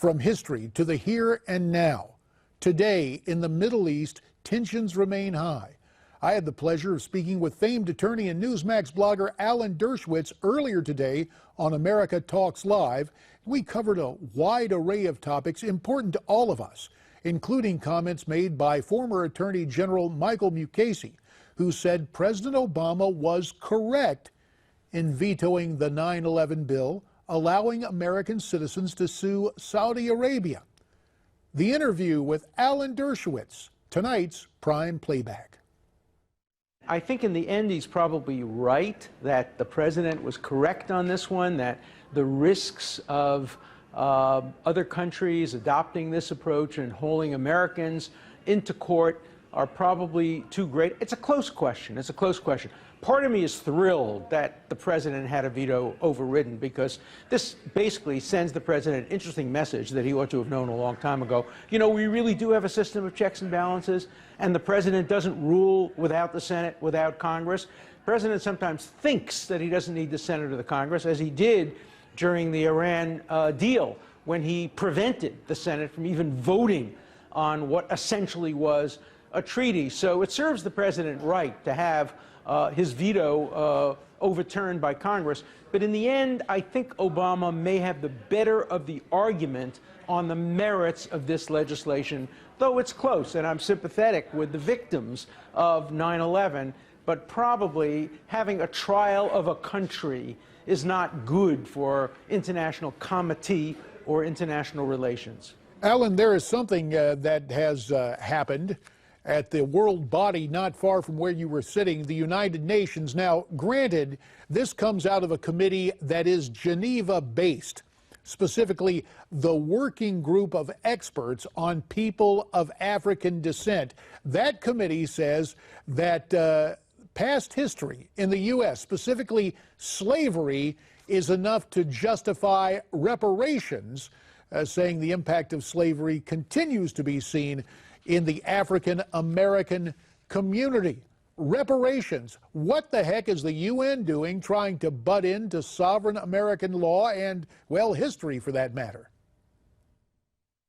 From history to the here and now, today in the Middle East, tensions remain high. I had the pleasure of speaking with famed attorney and Newsmax blogger Alan Dershowitz earlier today on America Talks Live. We covered a wide array of topics important to all of us, including comments made by former Attorney General Michael Mukasey, who said President Obama was correct in vetoing the 9/11 bill, allowing American citizens to sue Saudi Arabia. The interview with Alan Dershowitz, tonight's prime playback. I think in the end he's probably right that the president was correct on this one, that the risks of other countries adopting this approach and hauling Americans into court are probably too great. It's a close question. It's a close question. Part of me is thrilled that the president had a veto overridden, because this basically sends the president an interesting message that he ought to have known a long time ago. You know, we really do have a system of checks and balances, and the president doesn't rule without the Senate, without Congress. The president sometimes thinks that he doesn't need the Senate or the Congress, as he did during the Iran deal, when he prevented the Senate from even voting on what essentially was a treaty. So it serves the president right to have his veto overturned by Congress. But in the end, I think Obama may have the better of the argument on the merits of this legislation, though it's close, and I'm sympathetic with the victims of 9/11, but probably having a trial of a country is not good for international comity or international relations. Alan, there is something that has happened at the world body not far from where you were sitting, the United Nations. Now, granted, this comes out of a committee that is Geneva-based, specifically the Working Group of Experts on People of African Descent. That committee says that past history in the U.S., specifically slavery, is enough to justify reparations, saying the impact of slavery continues to be seen in the African American community. Reparations. What the heck is the UN doing trying to butt into sovereign American law and, well, history for that matter?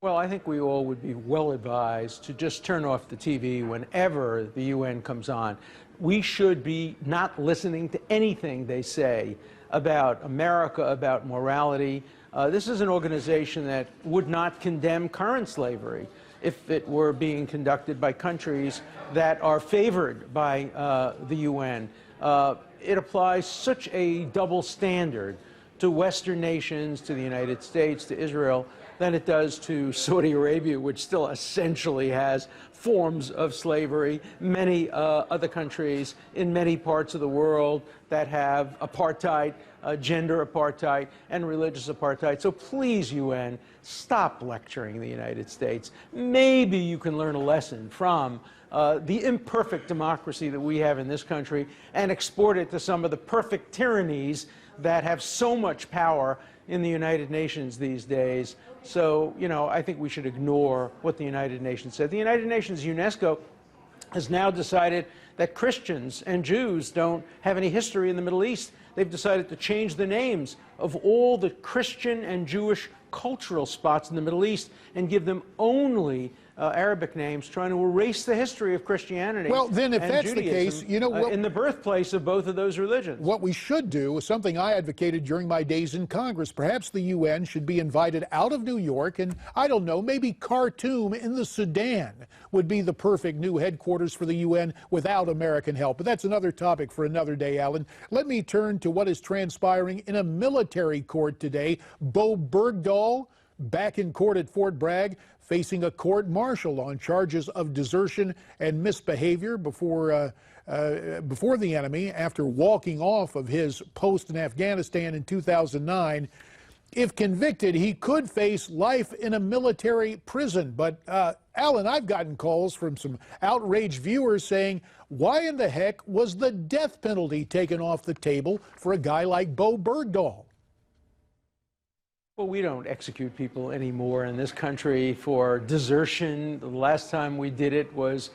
Well, I think we all would be well advised to just turn off the TV whenever the UN comes on. We should be not listening to anything they say about America, about morality. This is an organization that would not condemn current slavery if it were being conducted by countries that are favored by the UN. It applies such a double standard to Western nations, to the United States, to Israel, than it does to Saudi Arabia, which still essentially has forms of slavery, many other countries in many parts of the world that have apartheid, gender apartheid, and religious apartheid. So please, UN, stop lecturing the United States. Maybe you can learn a lesson from the imperfect democracy that we have in this country and export it to some of the perfect tyrannies that have so much power in the United Nations these days. So, you know, I think we should ignore what the United Nations said. The United Nations UNESCO has now decided that Christians and Jews don't have any history in the Middle East. They've decided to change the names of all the Christian and Jewish cultural spots in the Middle East and give them only Arabic names, trying to erase the history of Christianity. Well, then, if that's Judaism, the case, you know what, in the birthplace of both of those religions. What we should do is something I advocated during my days in Congress. Perhaps the UN should be invited out of New York, and I don't know, maybe Khartoum in the Sudan would be the perfect new headquarters for the UN without American help. But that's another topic for another day, Alan. Let me turn to what is transpiring in a military court today. Bo Bergdahl back in court at Fort Bragg, facing a court-martial on charges of desertion and misbehavior before the enemy after walking off of his post in Afghanistan in 2009. If convicted, he could face life in a military prison. But, Alan, I've gotten calls from some outraged viewers saying, why in the heck was the death penalty taken off the table for a guy like Bo Bergdahl? Well, we don't execute people anymore in this country for desertion. The last time we did it was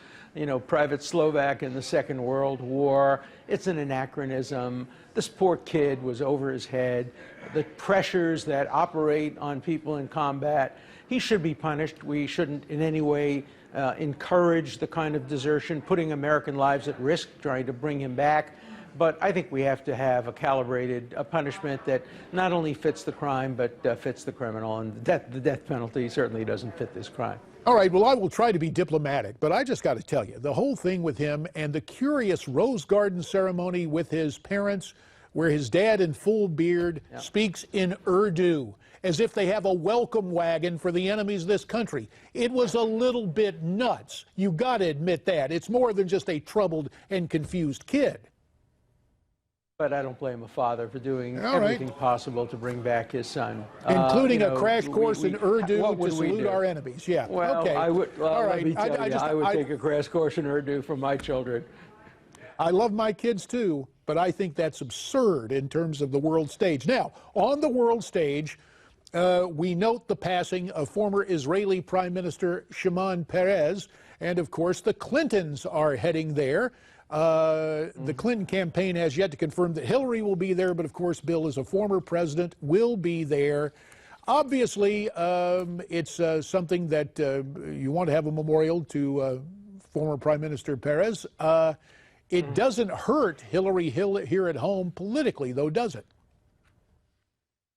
Private Slovak in the Second World War. It's an anachronism. This poor kid was over his head. The pressures that operate on people in combat, he should be punished. We shouldn't in any way encourage the kind of desertion, putting American lives at risk, trying to bring him back. But I think we have to have a calibrated punishment that not only fits the crime, but fits the criminal. And the death penalty certainly doesn't fit this crime. All right, well, I will try to be diplomatic, but I just got to tell you, the whole thing with him and the curious Rose Garden ceremony with his parents, where his dad in full beard speaks in Urdu, as if they have a welcome wagon for the enemies of this country. It was a little bit nuts. You got to admit that. It's more than just a troubled and confused kid. But I don't blame a father for doing everything possible to bring back his son. Including a crash course in Urdu to salute our enemies. Yeah. Well, okay. I would, all let right. me tell you, I would take a crash course in Urdu for my children. I love my kids too, but I think that's absurd in terms of the world stage. Now, on the world stage, we note the passing of former Israeli Prime Minister Shimon Peres, and of course the Clintons are heading there. The Clinton campaign has yet to confirm that Hillary will be there, but of course Bill, as a former president, will be there. Obviously, it's something that you want to have a memorial to former Prime Minister Peres. It doesn't hurt Hillary here at home politically, though, does it?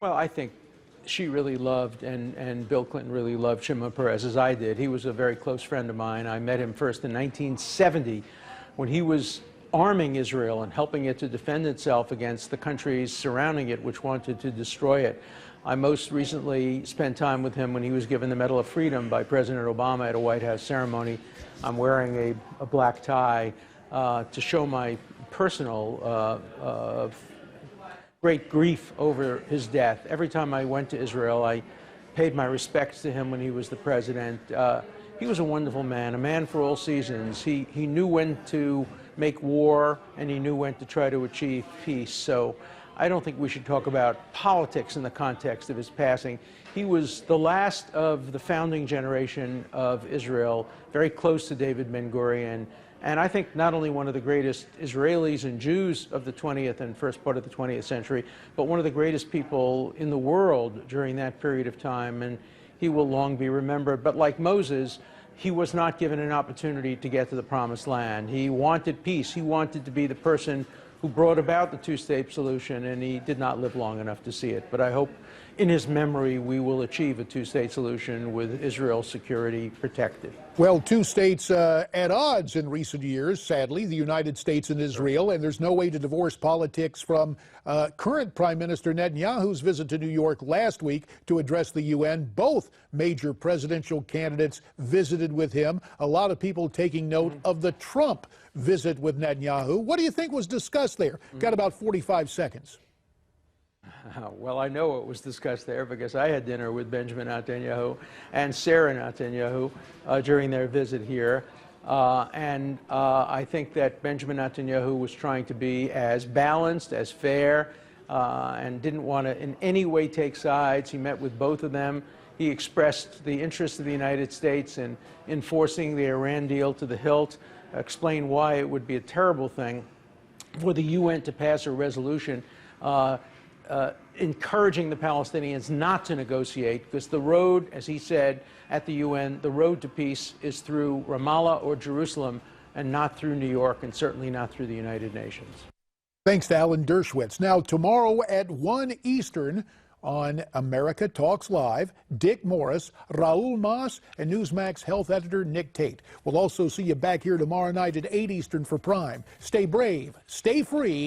Well, I think she really loved, and Bill Clinton really loved Shimon Peres, as I did. He was a very close friend of mine. I met him first in 1970 when he was arming Israel and helping it to defend itself against the countries surrounding it, which wanted to destroy it. I most recently spent time with him when he was given the Medal of Freedom by President Obama at a White House ceremony. I'm wearing a black tie to show my personal great grief over his death. Every time I went to Israel, I paid my respects to him when he was the president. He was a wonderful man, a man for all seasons. He knew when to make war, and he knew when to try to achieve peace. So I don't think we should talk about politics in the context of his passing. He was the last of the founding generation of Israel, very close to David Ben-Gurion, and I think not only one of the greatest Israelis and Jews of the 20th and first part of the 20th century, but one of the greatest people in the world during that period of time. And he will long be remembered. But like Moses, he was not given an opportunity to get to the promised land. He wanted peace. He wanted to be the person who brought about the two-state solution, and he did not live long enough to see it. But I hope in his memory we will achieve a two-state solution with Israel's security protected. Well, two states at odds in recent years, sadly, the United States and Israel, and there's no way to divorce politics from current Prime Minister Netanyahu's visit to New York last week to address the UN. Both major presidential candidates visited with him. A lot of people taking note of the Trump visit with Netanyahu. What do you think was discussed there? Got about 45 seconds. Well, I know what was discussed there because I had dinner with Benjamin Netanyahu and Sarah Netanyahu during their visit here. I think that Benjamin Netanyahu was trying to be as balanced, as fair, and didn't want to in any way take sides. He met with both of them. He expressed the interest of the United States in enforcing the Iran deal to the hilt, explained why it would be a terrible thing for the UN to pass a resolution encouraging the Palestinians not to negotiate, because the road, as he said at the UN, the road to peace is through Ramallah or Jerusalem and not through New York, and certainly not through the United Nations. Thanks to Alan Dershowitz. Now, tomorrow at 1 Eastern on America Talks Live, Dick Morris, Raul Mas, and Newsmax health editor Nick Tate. We'll also see you back here tomorrow night at 8 Eastern for Prime. Stay brave, stay free.